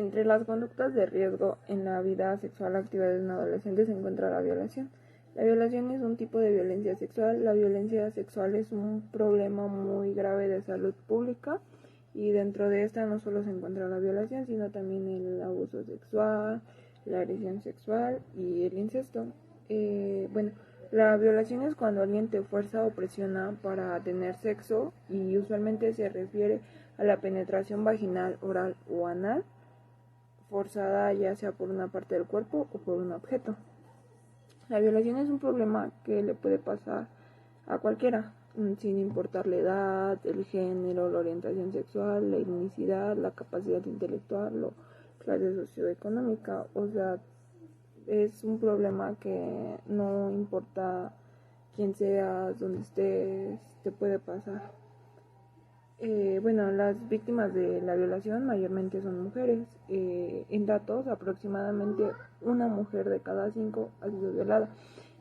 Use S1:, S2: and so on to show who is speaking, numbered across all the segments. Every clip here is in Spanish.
S1: Entre las conductas de riesgo en la vida sexual activa de un adolescente se encuentra la violación. La violación es un tipo de violencia sexual. La violencia sexual es un problema muy grave de salud pública y dentro de esta no solo se encuentra la violación, sino también el abuso sexual, la agresión sexual y el incesto. La violación es cuando alguien te fuerza o presiona para tener sexo y usualmente se refiere a la penetración vaginal, oral o anal forzada, ya sea por una parte del cuerpo o por un objeto. La violación es un problema que le puede pasar a cualquiera, sin importar la edad, el género, la orientación sexual, la etnicidad, la capacidad intelectual o clase socioeconómica. O sea, es un problema que no importa quién seas, dónde estés, te puede pasar. Las víctimas de la violación mayormente son mujeres. En datos, aproximadamente una mujer de cada 5 ha sido violada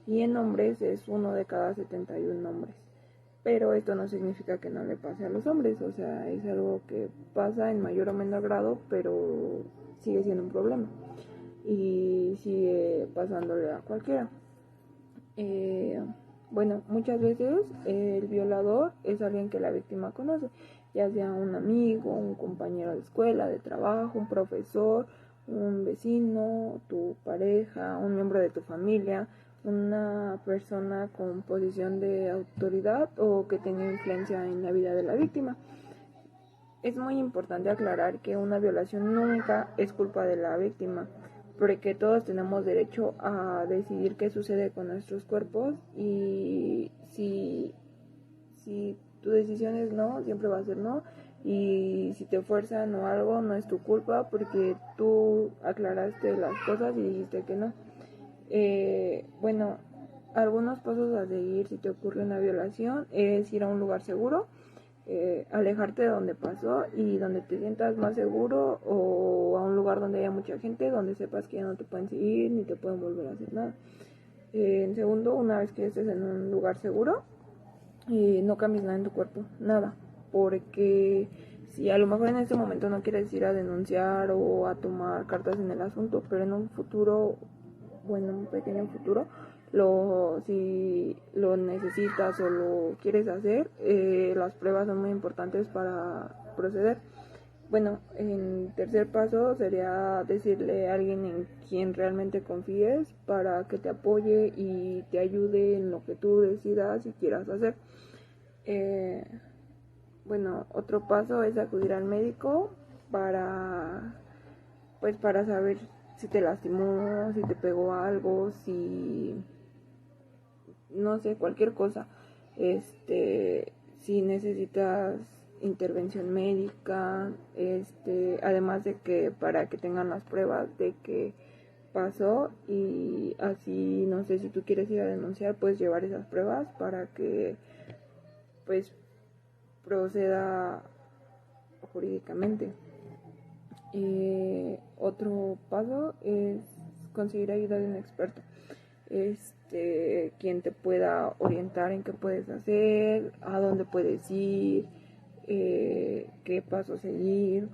S1: y en hombres es 1 de cada 71 hombres. Pero esto no significa que no le pase a los hombres, o sea, es algo que pasa en mayor o menor grado, pero sigue siendo un problema y sigue pasándole a cualquiera. Muchas veces el violador es alguien que la víctima conoce, ya sea un amigo, un compañero de escuela, de trabajo, un profesor, un vecino, tu pareja, un miembro de tu familia, una persona con posición de autoridad o que tenga influencia en la vida de la víctima. Es muy importante aclarar que una violación nunca es culpa de la víctima, porque todos tenemos derecho a decidir qué sucede con nuestros cuerpos y si tu decisión es no, siempre va a ser no, y si te fuerzan o algo no es tu culpa porque tú aclaraste las cosas y dijiste que no. Algunos pasos a seguir si te ocurre una violación es ir a un lugar seguro, alejarte de donde pasó y donde te sientas más seguro, o a un lugar donde haya mucha gente, donde sepas que ya no te pueden seguir ni te pueden volver a hacer nada. En segundo, una vez que estés en un lugar seguro, no cambies nada en tu cuerpo, nada, porque si a lo mejor en este momento no quieres ir a denunciar o a tomar cartas en el asunto, pero en un futuro, un pequeño futuro, si lo necesitas o lo quieres hacer, las pruebas son muy importantes para proceder. En tercer paso sería decirle a alguien en quien realmente confíes para que te apoye y te ayude en lo que tú decidas y quieras hacer. Otro paso es acudir al médico para saber si te lastimó, si te pegó algo, si no sé, cualquier cosa. Si necesitas intervención médica, además de que para que tengan las pruebas de que pasó, y así, no sé, si tú quieres ir a denunciar, puedes llevar esas pruebas para que pues proceda jurídicamente. Otro paso es conseguir ayuda de un experto, quien te pueda orientar en qué puedes hacer, a dónde puedes ir, qué paso seguir.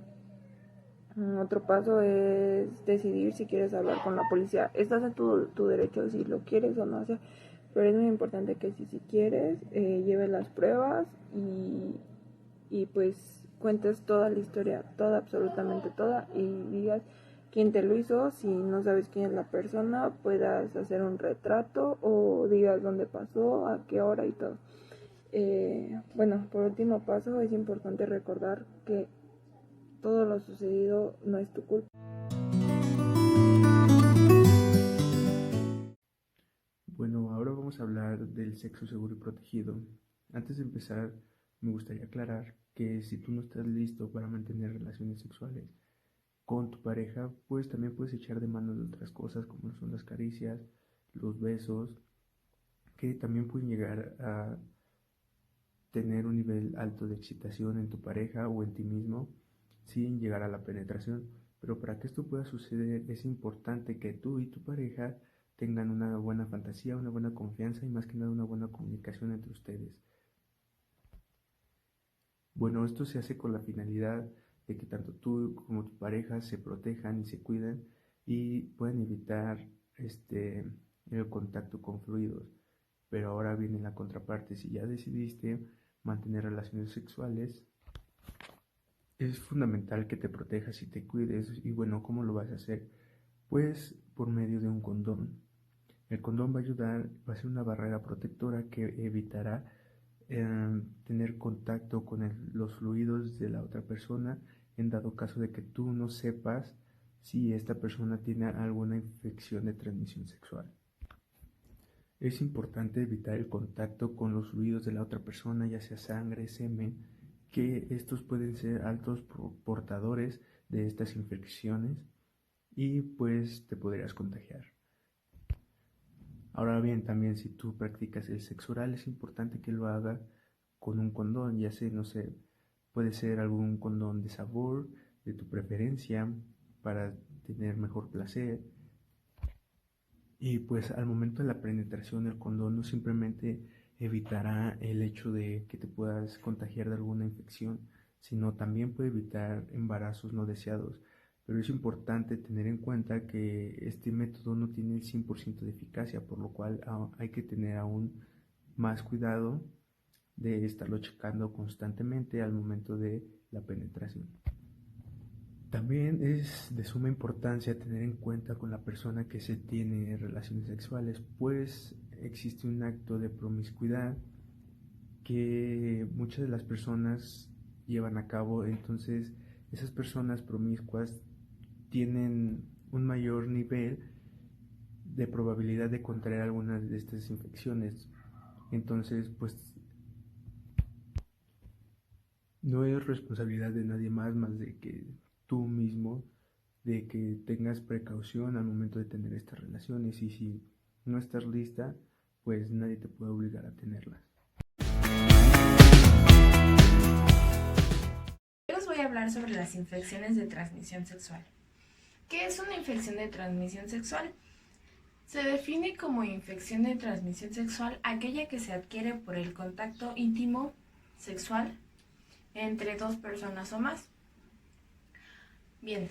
S1: Otro paso es decidir si quieres hablar con la policía. Estás en tu derecho si lo quieres o no hacer, pero es muy importante que si quieres, lleves las pruebas y pues cuentes toda la historia, toda, absolutamente toda, y digas quién te lo hizo. Si no sabes quién es la persona, puedas hacer un retrato o digas dónde pasó, a qué hora y todo. Por último paso, es importante recordar que todo lo sucedido no es tu culpa.
S2: Bueno, ahora vamos a hablar del sexo seguro y protegido. Antes de empezar, me gustaría aclarar que si tú no estás listo para mantener relaciones sexuales con tu pareja, pues también puedes echar de mano de otras cosas como son las caricias, los besos, que también pueden llegar a tener un nivel alto de excitación en tu pareja o en ti mismo sin llegar a la penetración. Pero para que esto pueda suceder es importante que tú y tu pareja tengan una buena fantasía, una buena confianza y más que nada una buena comunicación entre ustedes. Bueno, esto se hace con la finalidad de que tanto tú como tu pareja se protejan y se cuiden y pueden evitar el contacto con fluidos. Pero ahora viene la contraparte: si ya decidiste mantener relaciones sexuales, es fundamental que te protejas y te cuides. Y bueno, ¿cómo lo vas a hacer? Pues por medio de un condón. El condón va a ayudar, va a ser una barrera protectora que evitará tener contacto con los fluidos de la otra persona, en dado caso de que tú no sepas si esta persona tiene alguna infección de transmisión sexual. Es importante evitar el contacto con los fluidos de la otra persona, ya sea sangre, semen, que estos pueden ser altos portadores de estas infecciones y pues te podrías contagiar. Ahora bien, también si tú practicas el sexo oral, es importante que lo hagas con un condón, ya sea, no sé, puede ser algún condón de sabor, de tu preferencia, para tener mejor placer. Y pues al momento de la penetración, el condón no simplemente evitará el hecho de que te puedas contagiar de alguna infección, sino también puede evitar embarazos no deseados. Pero es importante tener en cuenta que este método no tiene el 100% de eficacia, por lo cual hay que tener aún más cuidado de estarlo checando constantemente al momento de la penetración. También es de suma importancia tener en cuenta con la persona que se tiene relaciones sexuales, pues existe un acto de promiscuidad que muchas de las personas llevan a cabo. Entonces esas personas promiscuas tienen un mayor nivel de probabilidad de contraer algunas de estas infecciones. Entonces, pues no es responsabilidad de nadie más de que tú mismo, de que tengas precaución al momento de tener estas relaciones, y si no estás lista, pues nadie te puede obligar a tenerlas.
S3: Hoy os voy a hablar sobre las infecciones de transmisión sexual. ¿Qué es una infección de transmisión sexual? Se define como infección de transmisión sexual aquella que se adquiere por el contacto íntimo sexual entre dos personas o más. Bien,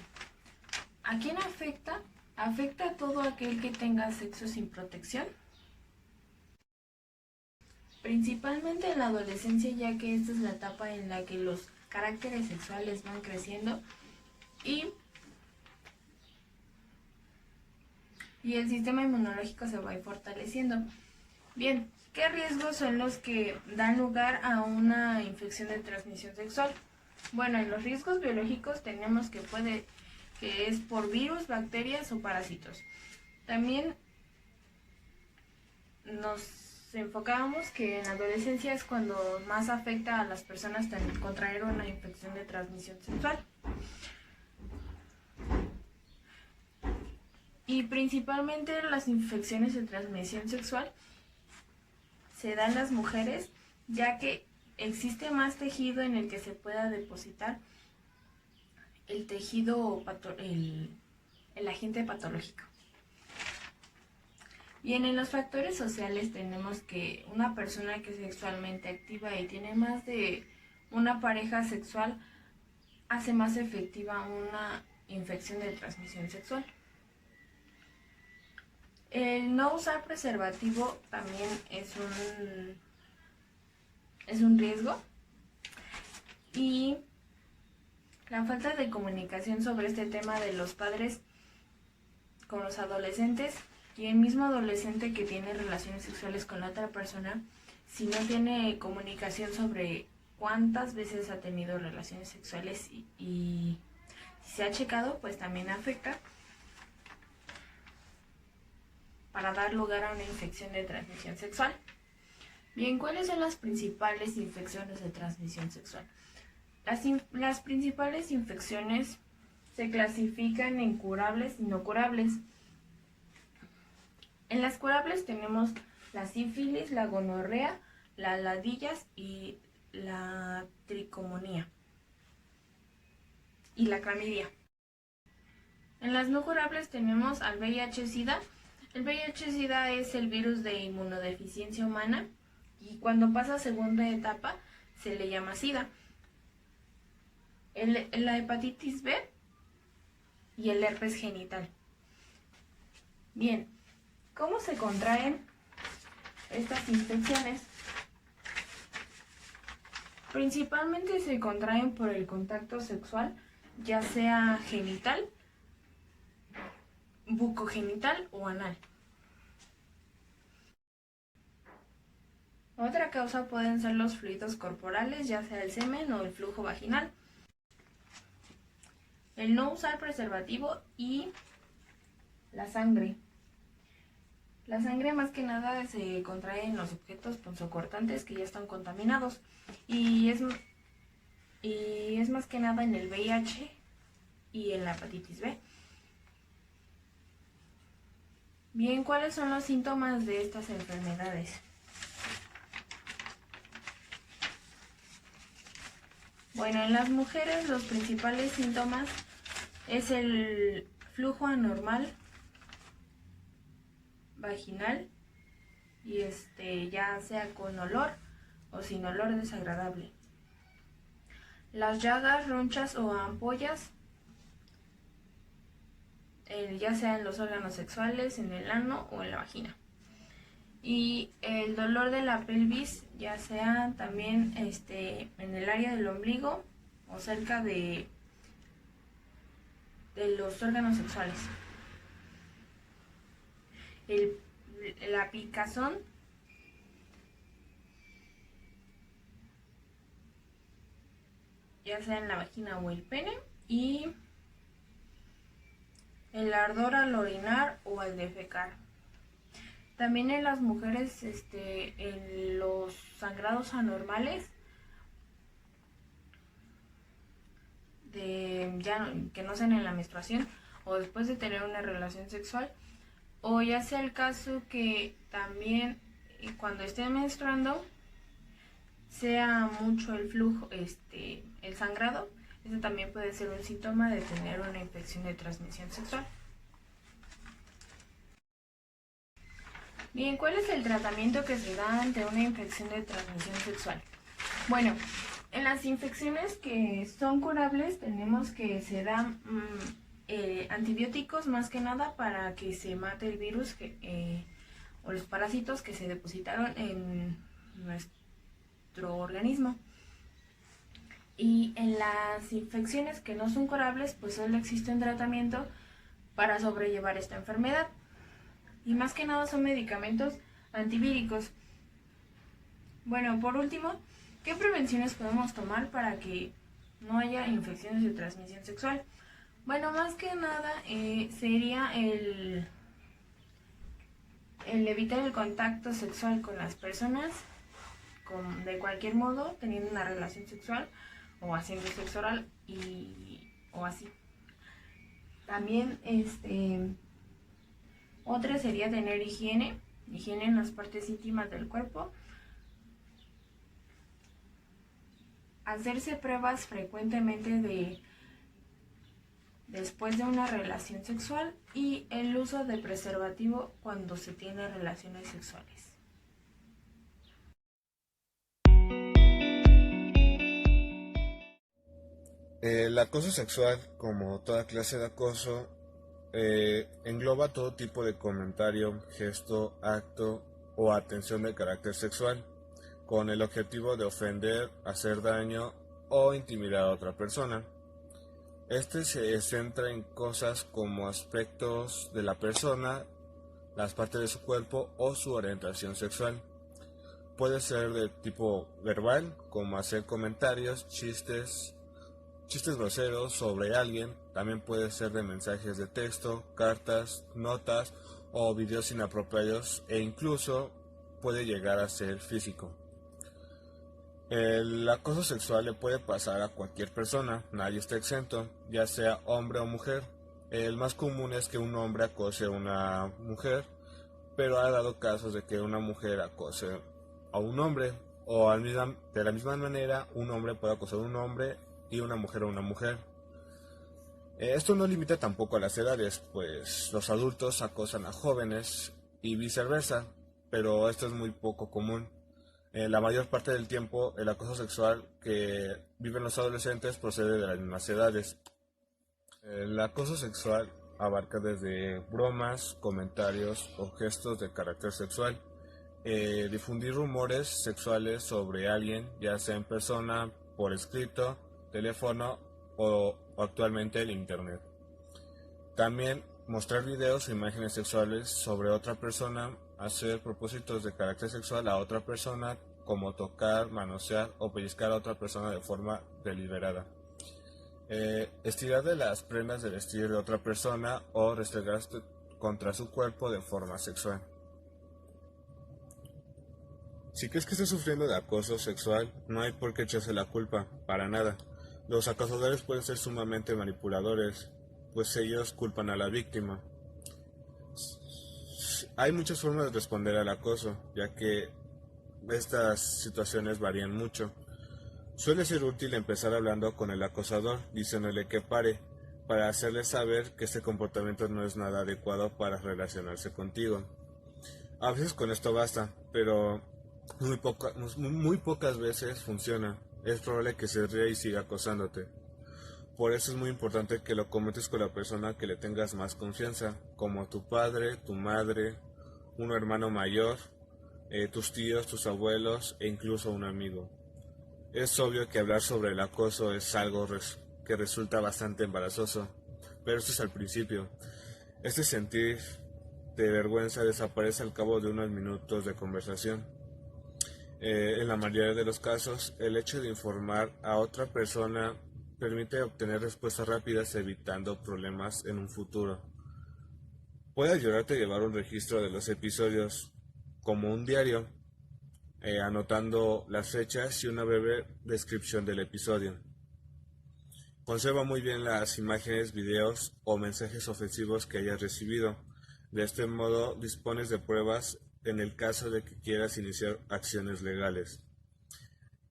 S3: ¿a quién afecta? Afecta a todo aquel que tenga sexo sin protección, principalmente en la adolescencia, ya que esta es la etapa en la que los caracteres sexuales van creciendo y el sistema inmunológico se va a ir fortaleciendo. Bien, ¿qué riesgos son los que dan lugar a una infección de transmisión sexual? Bueno, en los riesgos biológicos tenemos que es por virus, bacterias o parásitos. También nos enfocamos que en la adolescencia es cuando más afecta a las personas contraer una infección de transmisión sexual. Y principalmente las infecciones de transmisión sexual se dan en las mujeres, ya que existe más tejido en el que se pueda depositar el tejido, el agente patológico. Bien, en los factores sociales tenemos que una persona que es sexualmente activa y tiene más de una pareja sexual hace más efectiva una infección de transmisión sexual. El no usar preservativo también es un riesgo, y la falta de comunicación sobre este tema de los padres con los adolescentes, y el mismo adolescente que tiene relaciones sexuales con la otra persona, si no tiene comunicación sobre cuántas veces ha tenido relaciones sexuales y si se ha checado, pues también afecta para dar lugar a una infección de transmisión sexual. Bien, ¿cuáles son las principales infecciones de transmisión sexual? Las principales infecciones se clasifican en curables y no curables. En las curables tenemos la sífilis, la gonorrea, las ladillas y la tricomonía y la clamidia. En las no curables tenemos al VIH-Sida. El VIH-Sida es el virus de inmunodeficiencia humana y cuando pasa a segunda etapa se le llama SIDA. la hepatitis B y el herpes genital. Bien, ¿cómo se contraen estas infecciones? Principalmente se contraen por el contacto sexual, ya sea genital, bucogenital o anal. Otra causa pueden ser los fluidos corporales, ya sea el semen o el flujo vaginal, el no usar preservativo y la sangre. La sangre más que nada se contrae en los objetos punzocortantes que ya están contaminados y es más que nada en el VIH y en la hepatitis B. Bien, ¿cuáles son los síntomas de estas enfermedades? Bueno, en las mujeres los principales síntomas es el flujo anormal vaginal y ya sea con olor o sin olor desagradable. Las llagas, ronchas o ampollas, ya sea en los órganos sexuales, en el ano o en la vagina. Y el dolor de la pelvis, ya sea también en el área del ombligo o cerca de los órganos sexuales. La picazón, ya sea en la vagina o el pene, y el ardor al orinar o al defecar. También en las mujeres, en los sangrados anormales, que no sean en la menstruación o después de tener una relación sexual, o ya sea el caso que también cuando estén menstruando sea mucho el flujo, el sangrado. Ese también puede ser un síntoma de tener una infección de transmisión sexual. Bien, ¿cuál es el tratamiento que se da ante una infección de transmisión sexual? Bueno, en las infecciones que son curables tenemos que se dan antibióticos más que nada para que se mate el virus o los parásitos que se depositaron en nuestro organismo. Y en las infecciones que no son curables, pues solo existe un tratamiento para sobrellevar esta enfermedad. Y más que nada son medicamentos antivíricos. Bueno, por último, ¿qué prevenciones podemos tomar para que no haya infecciones de transmisión sexual? Bueno, más que nada sería el evitar el contacto sexual con las personas de cualquier modo, teniendo una relación sexual o haciendo sexo oral o así. También otra sería tener higiene en las partes íntimas del cuerpo. Hacerse pruebas frecuentemente después de una relación sexual y el uso de preservativo cuando se tiene relaciones sexuales.
S4: El acoso sexual, como toda clase de acoso, engloba todo tipo de comentario, gesto, acto o atención de carácter sexual, con el objetivo de ofender, hacer daño o intimidar a otra persona. Este se centra en cosas como aspectos de la persona, las partes de su cuerpo o su orientación sexual. Puede ser de tipo verbal, como hacer comentarios, chistes groseros sobre alguien. También puede ser de mensajes de texto, cartas, notas o videos inapropiados, e incluso puede llegar a ser físico. El acoso sexual le puede pasar a cualquier persona, nadie está exento, ya sea hombre o mujer. El más común es que un hombre acose a una mujer, pero ha dado casos de que una mujer acose a un hombre, o de la misma manera un hombre puede acosar a un hombre y una mujer a una mujer. Esto no limita tampoco a las edades, pues los adultos acosan a jóvenes y viceversa, pero esto es muy poco común. La mayor parte del tiempo, el acoso sexual que viven los adolescentes procede de las mismas edades. El acoso sexual abarca desde bromas, comentarios o gestos de carácter sexual, difundir rumores sexuales sobre alguien, ya sea en persona, por escrito, teléfono o actualmente el internet. También mostrar videos o imágenes sexuales sobre otra persona, hacer propósitos de carácter sexual a otra persona, como tocar, manosear o pellizcar a otra persona de forma deliberada. Estirar de las prendas de vestir de otra persona o restregarse contra su cuerpo de forma sexual. Si crees que estás sufriendo de acoso sexual, no hay por qué echarse la culpa, para nada. Los acosadores pueden ser sumamente manipuladores, pues ellos culpan a la víctima. Hay muchas formas de responder al acoso, ya que estas situaciones varían mucho. Suele ser útil empezar hablando con el acosador, diciéndole que pare, para hacerle saber que este comportamiento no es nada adecuado para relacionarse contigo. A veces con esto basta, pero muy pocas veces funciona. Es probable que se ría y siga acosándote. Por eso es muy importante que lo comentes con la persona que le tengas más confianza, como tu padre, tu madre, un hermano mayor, tus tíos, tus abuelos e incluso un amigo. Es obvio que hablar sobre el acoso es algo que resulta bastante embarazoso, pero esto es al principio. Este sentir de vergüenza desaparece al cabo de unos minutos de conversación. En la mayoría de los casos, el hecho de informar a otra persona permite obtener respuestas rápidas, evitando problemas en un futuro. Puede ayudarte a llevar un registro de los episodios, como un diario, anotando las fechas y una breve descripción del episodio. Conserva muy bien las imágenes, videos o mensajes ofensivos que hayas recibido. De este modo dispones de pruebas en el caso de que quieras iniciar acciones legales.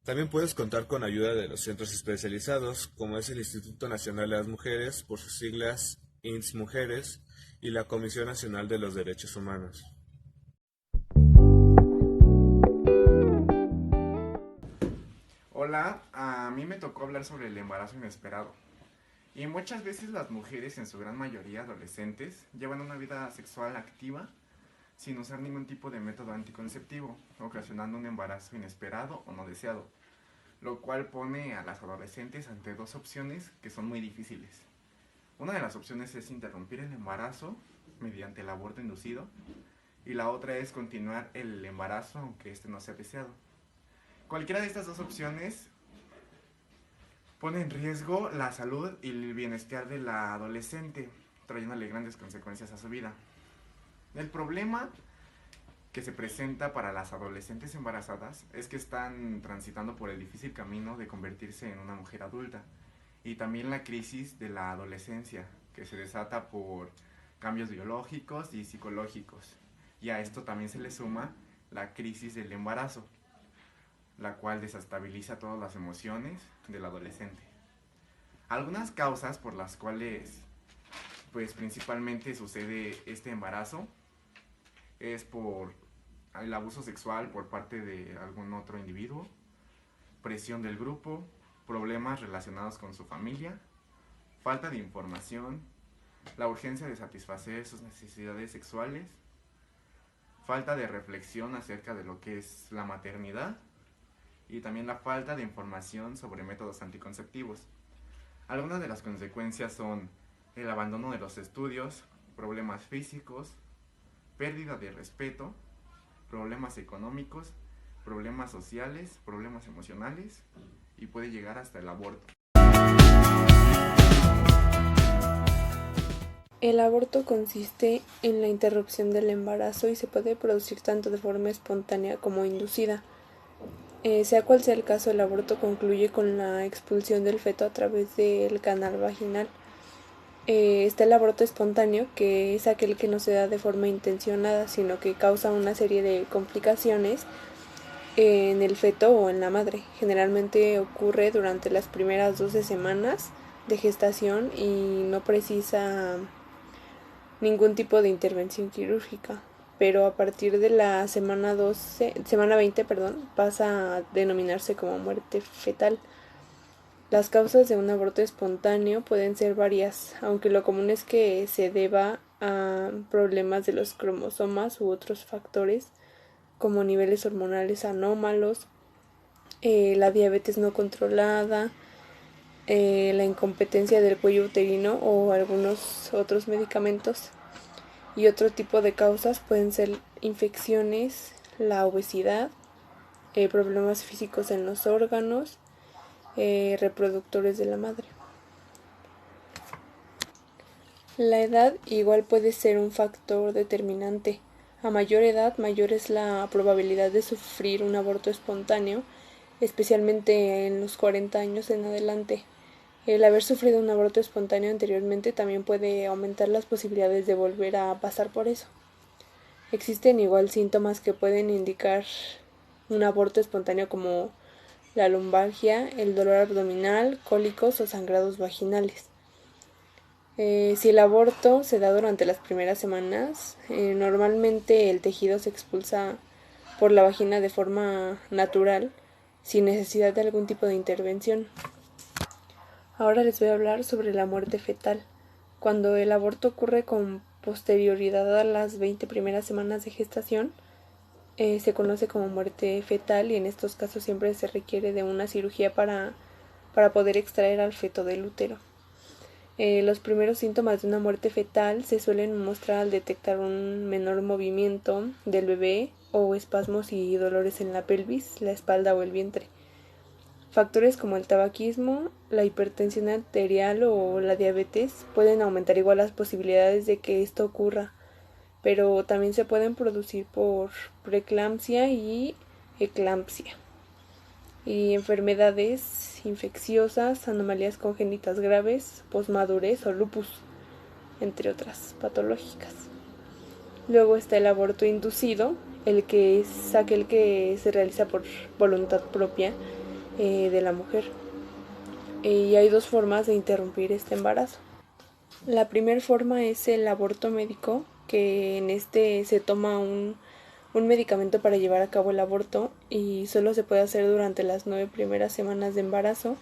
S4: También puedes contar con ayuda de los centros especializados, como es el Instituto Nacional de las Mujeres, por sus siglas INS-Mujeres, y la Comisión Nacional de los Derechos Humanos.
S5: Hola, a mí me tocó hablar sobre el embarazo inesperado. Y muchas veces las mujeres, en su gran mayoría adolescentes, llevan una vida sexual activa sin usar ningún tipo de método anticonceptivo, ocasionando un embarazo inesperado o no deseado, lo cual pone a las adolescentes ante dos opciones que son muy difíciles. Una de las opciones es interrumpir el embarazo mediante el aborto inducido, y la otra es continuar el embarazo aunque este no sea deseado. Cualquiera de estas dos opciones pone en riesgo la salud y el bienestar de la adolescente, trayéndole grandes consecuencias a su vida. El problema que se presenta para las adolescentes embarazadas es que están transitando por el difícil camino de convertirse en una mujer adulta, y también la crisis de la adolescencia, que se desata por cambios biológicos y psicológicos, y a esto también se le suma la crisis del embarazo, la cual desestabiliza todas las emociones del adolescente. Algunas causas por las cuales principalmente sucede este embarazo es por el abuso sexual por parte de algún otro individuo, presión del grupo, problemas relacionados con su familia, falta de información, la urgencia de satisfacer sus necesidades sexuales, falta de reflexión acerca de lo que es la maternidad, y también la falta de información sobre métodos anticonceptivos. Algunas de las consecuencias son el abandono de los estudios, problemas físicos, pérdida de respeto, problemas económicos, problemas sociales, problemas emocionales, y puede llegar hasta el aborto.
S1: El aborto consiste en la interrupción del embarazo y se puede producir tanto de forma espontánea como inducida. Sea cual sea el caso, el aborto concluye con la expulsión del feto a través del canal vaginal. Está el aborto espontáneo, que es aquel que no se da de forma intencionada, sino que causa una serie de complicaciones en el feto o en la madre. Generalmente ocurre durante las primeras 12 semanas de gestación y no precisa ningún tipo de intervención quirúrgica. pero a partir de la semana 20, pasa a denominarse como muerte fetal. Las causas de un aborto espontáneo pueden ser varias, aunque lo común es que se deba a problemas de los cromosomas u otros factores como niveles hormonales anómalos, la diabetes no controlada, la incompetencia del cuello uterino o algunos otros medicamentos. Y otro tipo de causas pueden ser infecciones, la obesidad, problemas físicos en los órganos reproductores de la madre. La edad igual puede ser un factor determinante. A mayor edad, mayor es la probabilidad de sufrir un aborto espontáneo, especialmente en los 40 años en adelante. El haber sufrido un aborto espontáneo anteriormente también puede aumentar las posibilidades de volver a pasar por eso. Existen igual síntomas que pueden indicar un aborto espontáneo como la lumbalgia, el dolor abdominal, cólicos o sangrados vaginales. Si el aborto se da durante las primeras semanas, normalmente el tejido se expulsa por la vagina de forma natural, sin necesidad de algún tipo de intervención. Ahora les voy a hablar sobre la muerte fetal. Cuando el aborto ocurre con posterioridad a las 20 primeras semanas de gestación, se conoce como muerte fetal y en estos casos siempre se requiere de una cirugía para poder extraer al feto del útero. Los primeros síntomas de una muerte fetal se suelen mostrar al detectar un menor movimiento del bebé o espasmos y dolores en la pelvis, la espalda o el vientre. Factores como el tabaquismo, la hipertensión arterial o la diabetes pueden aumentar igual las posibilidades de que esto ocurra, pero también se pueden producir por preeclampsia y eclampsia. Y enfermedades infecciosas, anomalías congénitas graves, posmadurez o lupus, entre otras patológicas. Luego está el aborto inducido, el que es aquel que se realiza por voluntad propia de la mujer. Y hay dos formas de interrumpir este embarazo. La primera forma es el aborto médico, que en este se toma un medicamento para llevar a cabo el aborto y solo se puede hacer durante las 9 primeras semanas de embarazo.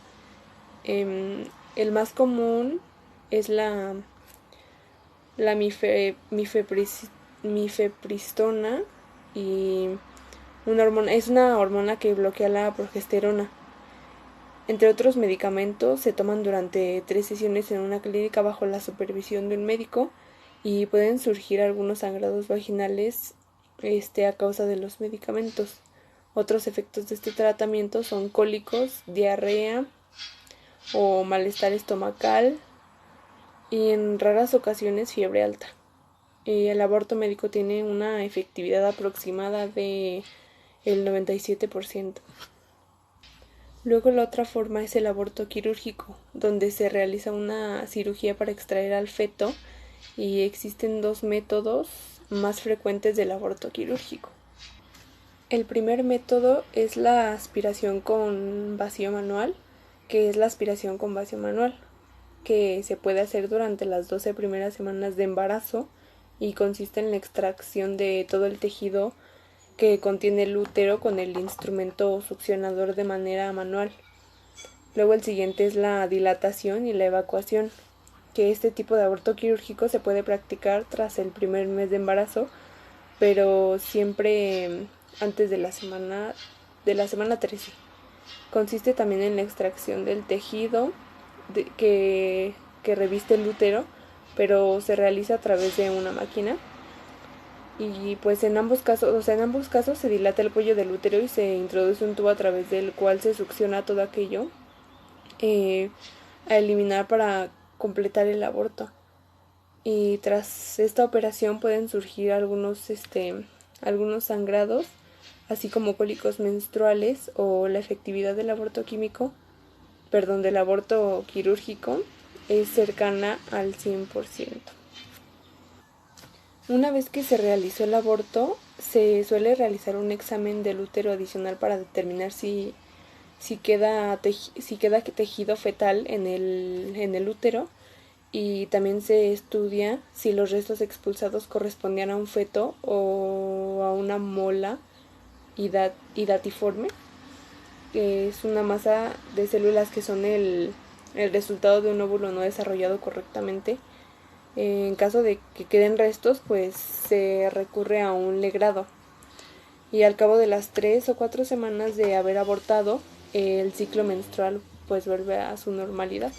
S1: El más común es la mifepristona y es una hormona que bloquea la progesterona. Entre otros medicamentos se toman durante 3 sesiones en una clínica bajo la supervisión de un médico y pueden surgir algunos sangrados vaginales a causa de los medicamentos. Otros efectos de este tratamiento son cólicos, diarrea o malestar estomacal y en raras ocasiones fiebre alta. El aborto médico tiene una efectividad aproximada de el 97%. Luego la otra forma es el aborto quirúrgico, donde se realiza una cirugía para extraer al feto y existen 2 métodos más frecuentes del aborto quirúrgico. El primer método es la aspiración con vacío manual, que se puede hacer durante las 12 primeras semanas de embarazo y consiste en la extracción de todo el tejido que contiene el útero con el instrumento succionador de manera manual. Luego el siguiente es la dilatación y la evacuación, que este tipo de aborto quirúrgico se puede practicar tras el primer mes de embarazo, pero siempre antes de la semana 13. Consiste también en la extracción del tejido que reviste el útero, pero se realiza a través de una máquina. Y pues en ambos casos se dilata el cuello del útero y se introduce un tubo a través del cual se succiona todo aquello a eliminar para completar el aborto. Y tras esta operación pueden surgir algunos sangrados, así como cólicos menstruales, o la efectividad del aborto quirúrgico es cercana al 100%. Una vez que se realizó el aborto, se suele realizar un examen del útero adicional para determinar si queda tejido fetal en el útero
S6: y también se estudia si los restos expulsados correspondían a un feto o a una mola hidatiforme, que es una masa de células que son el resultado de un óvulo no desarrollado correctamente. En caso de que queden restos, pues se recurre a un legrado. Y al cabo de las 3 o 4 semanas de haber abortado, el ciclo menstrual pues vuelve a su normalidad.